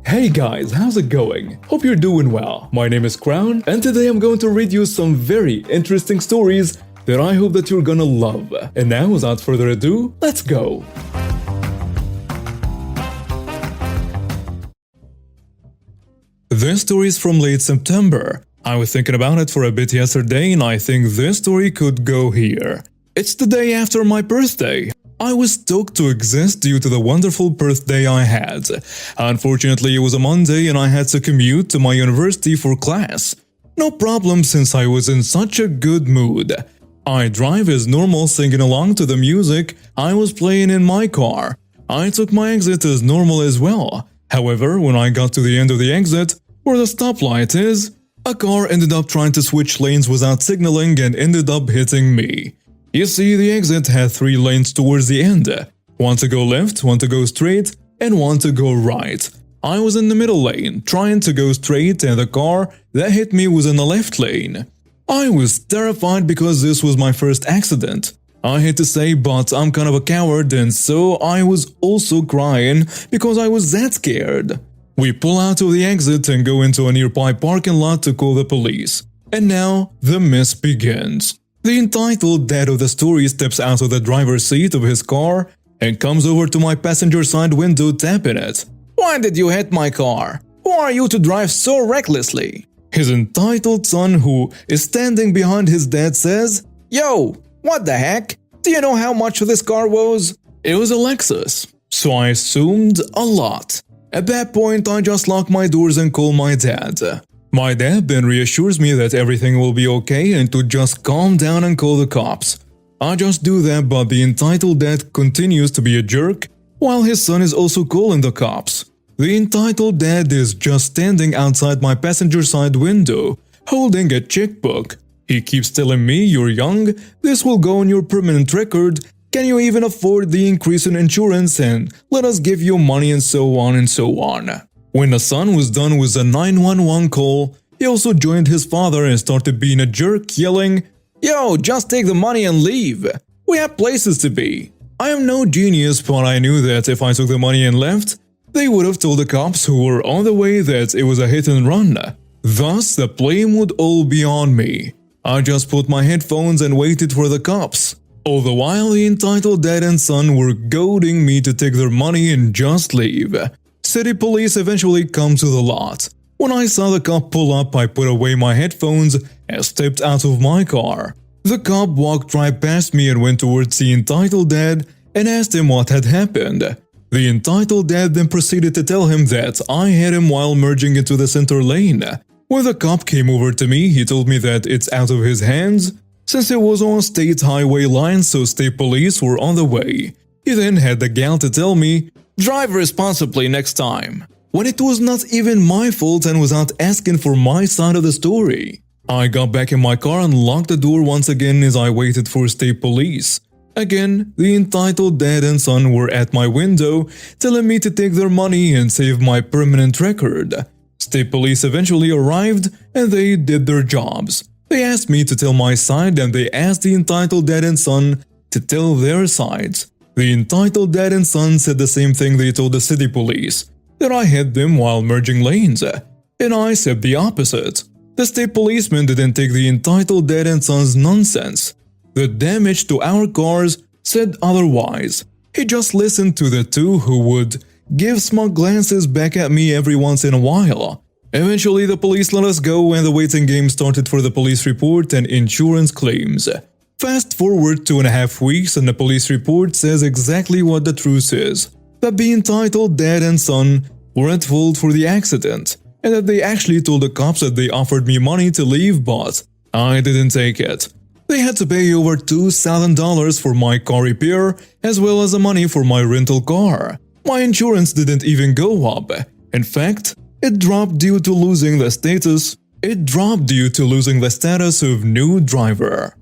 Hey guys, how's it going? Hope you're doing well. My name is Crown, and today I'm going to read you some very interesting stories that I hope that you're gonna love. And now, without further ado, let's go! This story is from late September. I was thinking about it for a bit yesterday, and I think this story could go here. It's the day after my birthday. I was stoked to exist due to the wonderful birthday I had. Unfortunately, it was a Monday and I had to commute to my university for class. No problem since I was in such a good mood. I drive as normal, singing along to the music I was playing in my car. I took my exit as normal as well. However, when I got to the end of the exit, where the stoplight is, a car ended up trying to switch lanes without signaling and ended up hitting me. You see, the exit had 3 lanes towards the end. One to go left, one to go straight, and one to go right. I was in the middle lane, trying to go straight, and the car that hit me was in the left lane. I was terrified because this was my first accident. I hate to say, but I'm kind of a coward, and so I was also crying because I was that scared. We pull out of the exit and go into a nearby parking lot to call the police. And now, the mess begins. The entitled dad of the story steps out of the driver's seat of his car and comes over to my passenger side window, tapping it. "Why did you hit my car? Who are you to drive so recklessly?" His entitled son, who is standing behind his dad, says, "Yo, what the heck? Do you know how much this car was?" It was a Lexus, so I assumed a lot. At that point, I just lock my doors and call my dad. My dad then reassures me that everything will be okay and to just calm down and call the cops. I just do that, but the entitled dad continues to be a jerk, while his son is also calling the cops. The entitled dad is just standing outside my passenger side window, holding a checkbook. He keeps telling me, "You're young, this will go on your permanent record, can you even afford the increase in insurance, and let us give you money," and so on and so on. When the son was done with the 911 call, he also joined his father and started being a jerk, yelling, "Yo, just take the money and leave. We have places to be." I am no genius, but I knew that if I took the money and left, they would have told the cops who were on the way that it was a hit and run. Thus, the blame would all be on me. I just put my headphones and waited for the cops. All the while, the entitled dad and son were goading me to take their money and just leave. City police eventually come to the lot. When I saw the cop pull up, I put away my headphones and stepped out of my car. The cop walked right past me and went towards the entitled dad and asked him what had happened. The entitled dad then proceeded to tell him that I hit him while merging into the center lane. When the cop came over to me, he told me that it's out of his hands, since it was on state highway line, so state police were on the way. He then had the gall to tell me, "Drive responsibly next time," when it was not even my fault and without asking for my side of the story. I got back in my car and locked the door once again as I waited for state police. Again, the entitled dad and son were at my window, telling me to take their money and save my permanent record. State police eventually arrived and they did their jobs. They asked me to tell my side and they asked the entitled dad and son to tell their sides. The entitled dad and son said the same thing they told the city police, that I hit them while merging lanes, and I said the opposite. The state policeman didn't take the entitled dad and son's nonsense. The damage to our cars said otherwise. He just listened to the two who would give smug glances back at me every once in a while. Eventually, the police let us go and the waiting game started for the police report and insurance claims. Fast forward 2.5 weeks and the police report says exactly what the truth is, that the entitled dad and son were at fault for the accident, and that they actually told the cops that they offered me money to leave, but I didn't take it. They had to pay over $2,000 for my car repair, as well as the money for my rental car. My insurance didn't even go up. In fact, it dropped due to losing the status of new driver.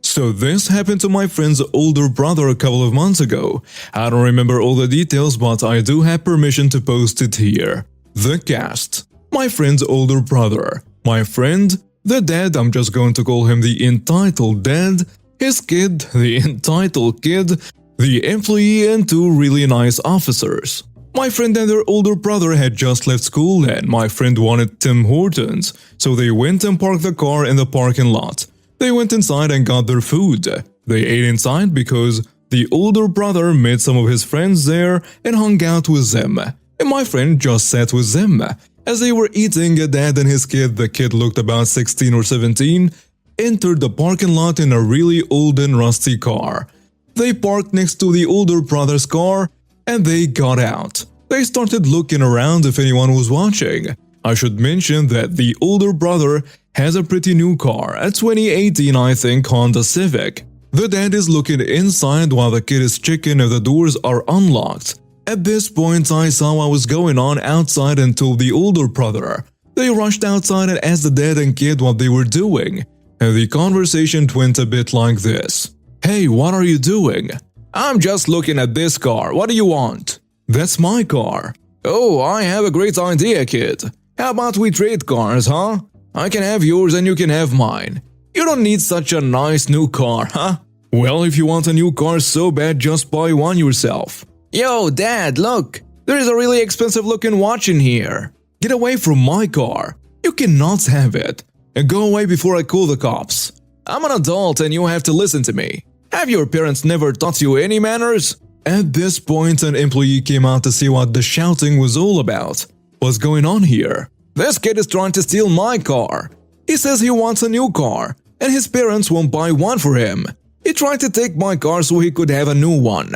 So this happened to my friend's older brother a couple of months ago. I don't remember all the details, but I do have permission to post it here. The cast. My friend's older brother. My friend, the dad, I'm just going to call him the entitled dad. His kid, the entitled kid. the employee and two really nice officers. My friend and their older brother had just left school and my friend wanted Tim Hortons, so they went and parked the car in the parking lot. They went inside and got their food. They ate inside because the older brother met some of his friends there and hung out with them, and my friend just sat with them. As they were eating, a dad and his kid, the kid looked about 16 or 17, entered the parking lot in a really old and rusty car. They parked next to the older brother's car and they got out. They started looking around if anyone was watching. I should mention that the older brother has a pretty new car, a 2018 I think Honda Civic. The dad is looking inside while the kid is checking if the doors are unlocked. At this point I saw what was going on outside and told the older brother. They rushed outside and asked the dad and kid what they were doing. And the conversation went a bit like this. "Hey, what are you doing?" "I'm just looking at this car. What do you want?" "That's my car." "Oh, I have a great idea, kid. How about we trade cars, huh? I can have yours and you can have mine. You don't need such a nice new car, huh?" "Well, if you want a new car so bad, just buy one yourself." "Yo, Dad, look. There is a really expensive looking watch in here." "Get away from my car. You cannot have it. And go away before I call the cops. I'm an adult and you have to listen to me. Have your parents never taught you any manners?" At this point, an employee came out to see what the shouting was all about. "What's going on here?" "This kid is trying to steal my car. He says he wants a new car, and his parents won't buy one for him. He tried to take my car so he could have a new one."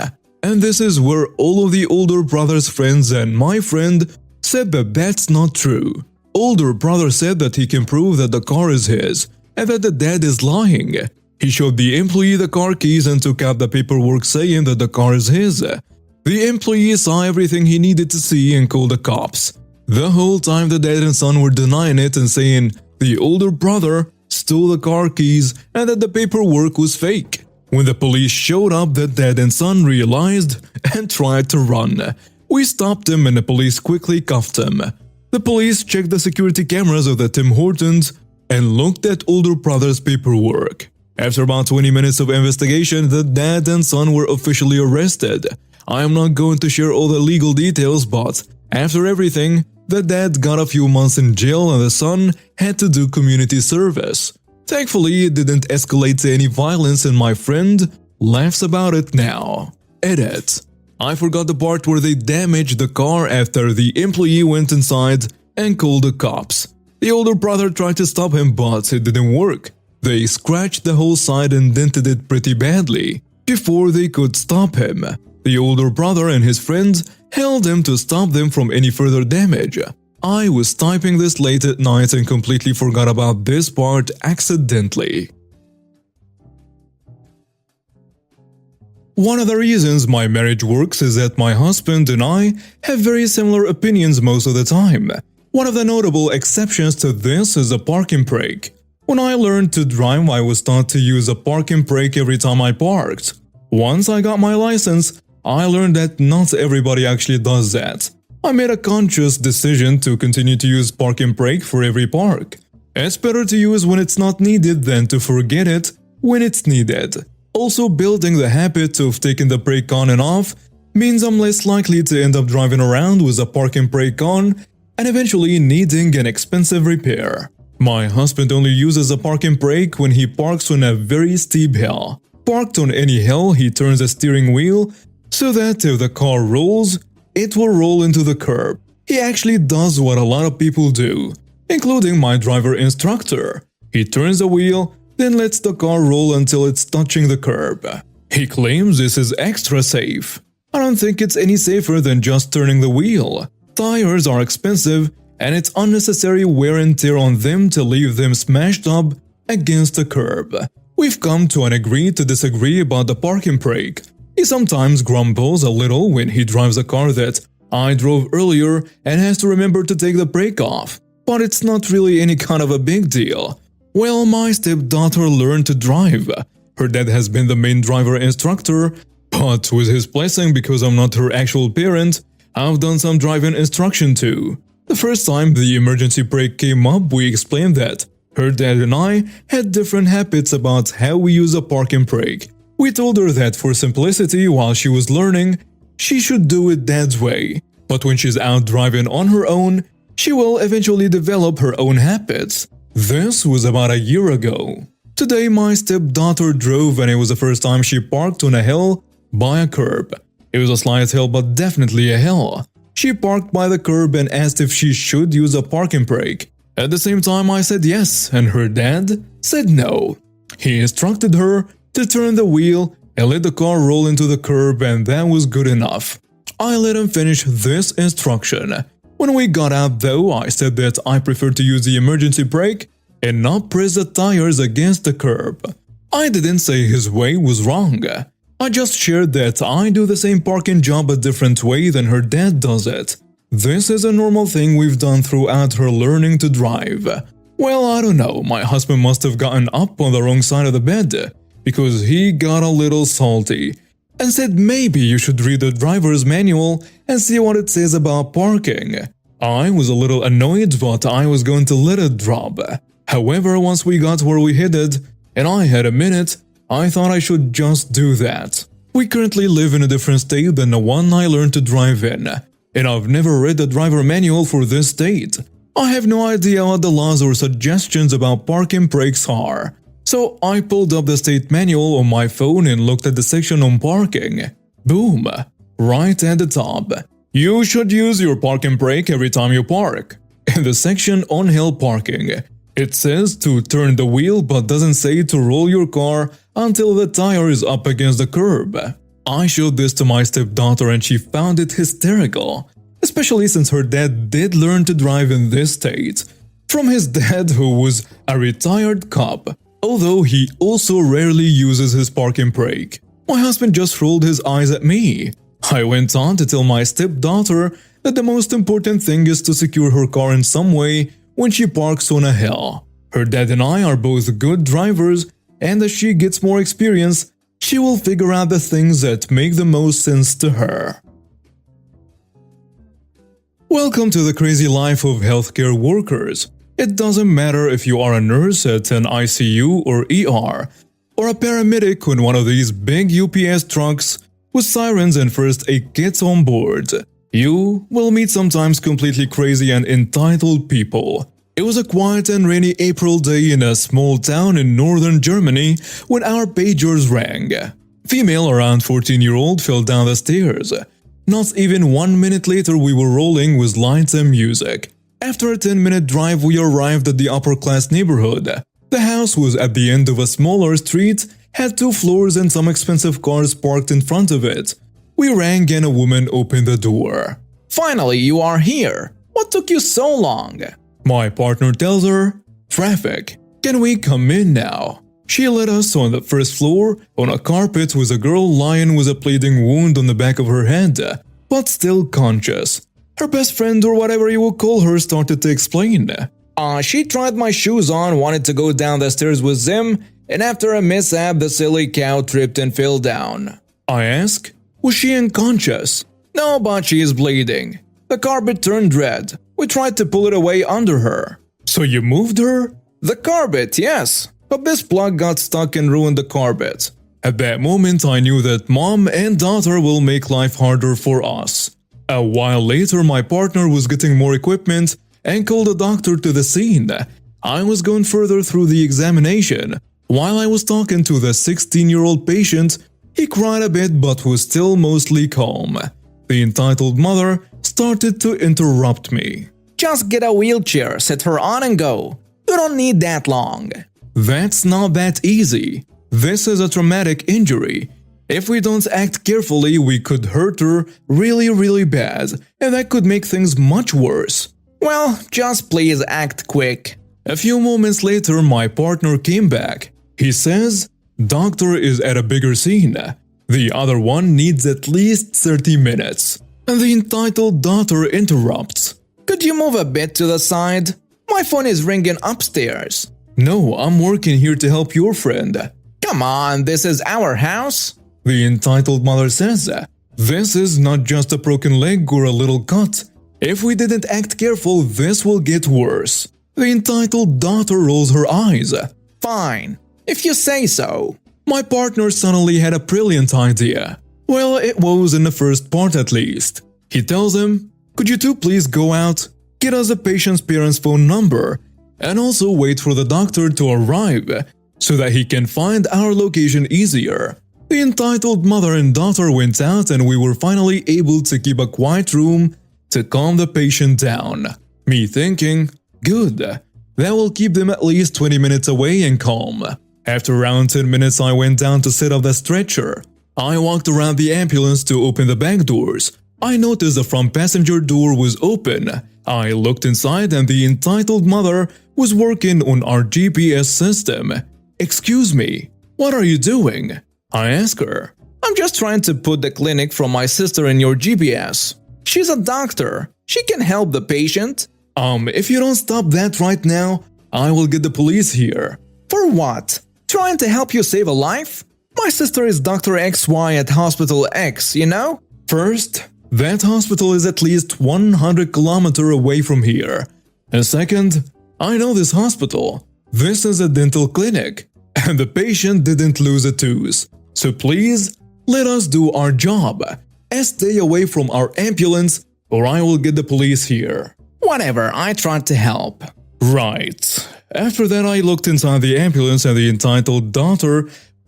And this is where all of the older brother's friends and my friend said that that's not true. Older brother said that he can prove that the car is his, and that the dad is lying. He showed the employee the car keys and took out the paperwork saying that the car is his. The employee saw everything he needed to see and called the cops. The whole time the dad and son were denying it and saying the older brother stole the car keys and that the paperwork was fake. When the police showed up, the dad and son realized and tried to run. We stopped him and the police quickly cuffed him. The police checked the security cameras of the Tim Hortons and looked at older brother's paperwork. After about 20 minutes of investigation, the dad and son were officially arrested. I am not going to share all the legal details, but after everything, the dad got a few months in jail and the son had to do community service. Thankfully, it didn't escalate to any violence and my friend laughs about it now. Edit. I forgot the part where they damaged the car after the employee went inside and called the cops. The older brother tried to stop him, but it didn't work. They scratched the whole side and dented it pretty badly. Before they could stop him, the older brother and his friends held him to stop them from any further damage. I was typing this late at night and completely forgot about this part accidentally. One of the reasons my marriage works is that my husband and I have very similar opinions most of the time. One of the notable exceptions to this is a parking brake. When I learned to drive, I was taught to use a parking brake every time I parked. Once I got my license, I learned that not everybody actually does that. I made a conscious decision to continue to use parking brake for every park. It's better to use when it's not needed than to forget it when it's needed. Also, building the habit of taking the brake on and off means I'm less likely to end up driving around with a parking brake on and eventually needing an expensive repair. My husband only uses a parking brake when he parks on a very steep hill. Parked on any hill, he turns the steering wheel so that if the car rolls, it will roll into the curb. He actually does what a lot of people do, including my driver instructor. He turns the wheel, then lets the car roll until it's touching the curb. He claims this is extra safe. I don't think it's any safer than just turning the wheel. Tires are expensive, and it's unnecessary wear and tear on them to leave them smashed up against the curb. We've come to an agree to disagree about the parking brake. He sometimes grumbles a little when he drives a car that I drove earlier and has to remember to take the brake off, but it's not really any kind of a big deal. Well, my stepdaughter learned to drive. Her dad has been the main driver instructor, but with his blessing, because I'm not her actual parent, I've done some driving instruction too. The first time the emergency brake came up, we explained that her dad and I had different habits about how we use a parking brake. We told her that for simplicity while she was learning, she should do it Dad's way. But when she's out driving on her own, she will eventually develop her own habits. This was about a year ago. Today my stepdaughter drove and it was the first time she parked on a hill by a curb. It was a slight hill but definitely a hill. She parked by the curb and asked if she should use a parking brake. At the same time I said yes and her dad said no. He instructed her to turn the wheel and let the car roll into the curb and that was good enough. I let him finish this instruction. When we got out though, I said that I prefer to use the emergency brake and not press the tires against the curb. I didn't say his way was wrong. I just shared that I do the same parking job a different way than her dad does it. This is a normal thing we've done throughout her learning to drive. Well, I don't know, my husband must have gotten up on the wrong side of the bed because he got a little salty and said maybe you should read the driver's manual and see what it says about parking. I was a little annoyed but I was going to let it drop. However, once we got where we headed and I had a minute, I thought I should just do that. We currently live in a different state than the one I learned to drive in, and I've never read the driver manual for this state. I have no idea what the laws or suggestions about parking brakes are. So I pulled up the state manual on my phone and looked at the section on parking. Boom! Right at the top. You should use your parking brake every time you park. In the section on hill parking, it says to turn the wheel but doesn't say to roll your car until the tire is up against the curb. I showed this to my stepdaughter and she found it hysterical, especially since her dad did learn to drive in this state. From his dad who was a retired cop, although he also rarely uses his parking brake. My husband just rolled his eyes at me. I went on to tell my stepdaughter that the most important thing is to secure her car in some way when she parks on a hill. Her dad and I are both good drivers, and as she gets more experience, she will figure out the things that make the most sense to her. Welcome to the crazy life of healthcare workers. It doesn't matter if you are a nurse at an ICU or ER, or a paramedic on one of these big UPS trucks with sirens and first aid kits on board. You will meet sometimes completely crazy and entitled people. It was a quiet and rainy April day in a small town in northern Germany when our pagers rang. Female around 14-year-old fell down the stairs. Not even 1 minute later we were rolling with lights and music. After a 10-minute drive we arrived at the upper-class neighborhood. The house was at the end of a smaller street, had 2 floors and some expensive cars parked in front of it. We rang and a woman opened the door. Finally, you are here. What took you so long? My partner tells her, "Traffic. Can we come in now?" She led us on the first floor on a carpet with a girl lying with a bleeding wound on the back of her head, but still conscious. Her best friend or whatever you will call her started to explain. She tried my shoes on, wanted to go down the stairs with them, and after a mishap the silly cow tripped and fell down. I ask, was she unconscious? No, but she is bleeding. The carpet turned red. We tried to pull it away under her. So you moved her? The carpet, yes. But this plug got stuck and ruined the carpet. At that moment I knew that mom and daughter will make life harder for us. A while later my partner was getting more equipment and called a doctor to the scene. I was going further through the examination. While I was talking to the 16-year-old patient, he cried a bit but was still mostly calm. The entitled mother started to interrupt me. Just get a wheelchair, sit her on and go. You don't need that long. That's not that easy. This is a traumatic injury. If we don't act carefully, we could hurt her really bad, and that could make things much worse. Well, just please act quick. A few moments later, my partner came back. He says, "Doctor is at a bigger scene. The other one needs at least 30 minutes. And the entitled daughter interrupts. Could you move a bit to the side? My phone is ringing upstairs. No, I'm working here to help your friend. Come on, this is our house. The entitled mother says, this is not just a broken leg or a little cut. If we didn't act careful, this will get worse. The entitled daughter rolls her eyes. Fine, if you say so. My partner suddenly had a brilliant idea. Well, it was in the first part at least. He tells him, "Could you two please go out, get us the patient's parents' phone number, and also wait for the doctor to arrive so that he can find our location easier." The entitled mother and daughter went out and we were finally able to keep a quiet room to calm the patient down. Me thinking, good, that will keep them at least 20 minutes away and calm. After around 10 minutes I went down to set up the stretcher. I walked around the ambulance to open the back doors. I noticed the front passenger door was open. I looked inside and the entitled mother was working on our GPS system. "Excuse me, what are you doing?" I asked her. "I'm just trying to put the clinic from my sister in your GPS. She's a doctor. She can help the patient." If you don't stop that right now, I will get the police here." "For what? Trying to help you save a life? My sister is Dr. XY at Hospital X, you know?" First, that hospital is at least 100 kilometers away from here. And second, I know this hospital. This is a dental clinic, and the patient didn't lose a tooth. So please, let us do our job and stay away from our ambulance or I will get the police here." "Whatever, I tried to help." Right. After that I looked inside the ambulance and the entitled daughter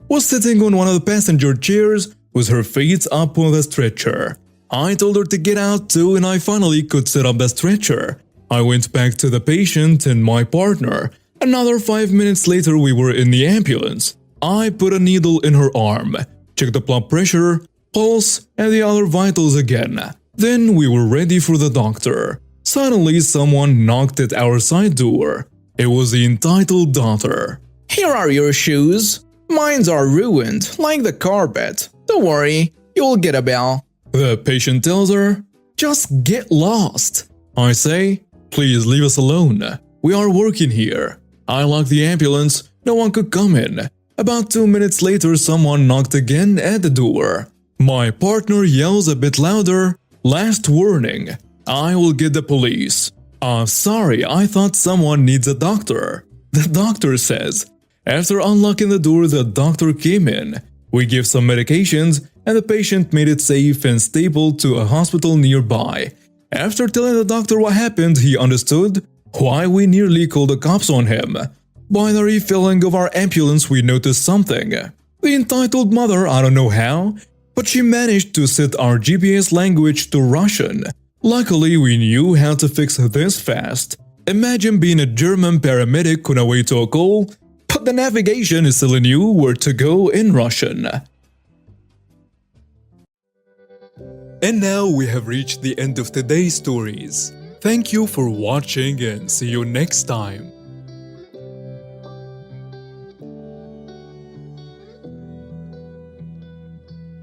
was sitting on one of the passenger chairs with her feet up on the stretcher. I told her to get out too and I finally could set up the stretcher. I went back to the patient and my partner. Another 5 minutes later we were in the ambulance. I put a needle in her arm, checked the blood pressure, pulse, and the other vitals again. Then we were ready for the doctor. Suddenly someone knocked at our side door. It was the entitled daughter. "Here are your shoes. Mine are ruined, like the carpet. Don't worry, you'll get a bell." The patient tells her, "Just get lost." I say, "Please leave us alone. We are working here." I locked the ambulance, no one could come in. About 2 minutes later someone knocked again at the door. My partner yells a bit louder, "Last warning, I will get the police." Sorry, I thought someone needs a doctor." The doctor says. After unlocking the door, the doctor came in. We gave some medications and the patient made it safe and stable to a hospital nearby. After telling the doctor what happened, he understood why we nearly called the cops on him. By the refilling of our ambulance, we noticed something. The entitled mother, I don't know how, but she managed to set our GPS language to Russian. Luckily, we knew how to fix this fast. Imagine being a German paramedic on a way to a call, but the navigation is telling you where to go in Russian. And now we have reached the end of today's stories. Thank you for watching and see you next time.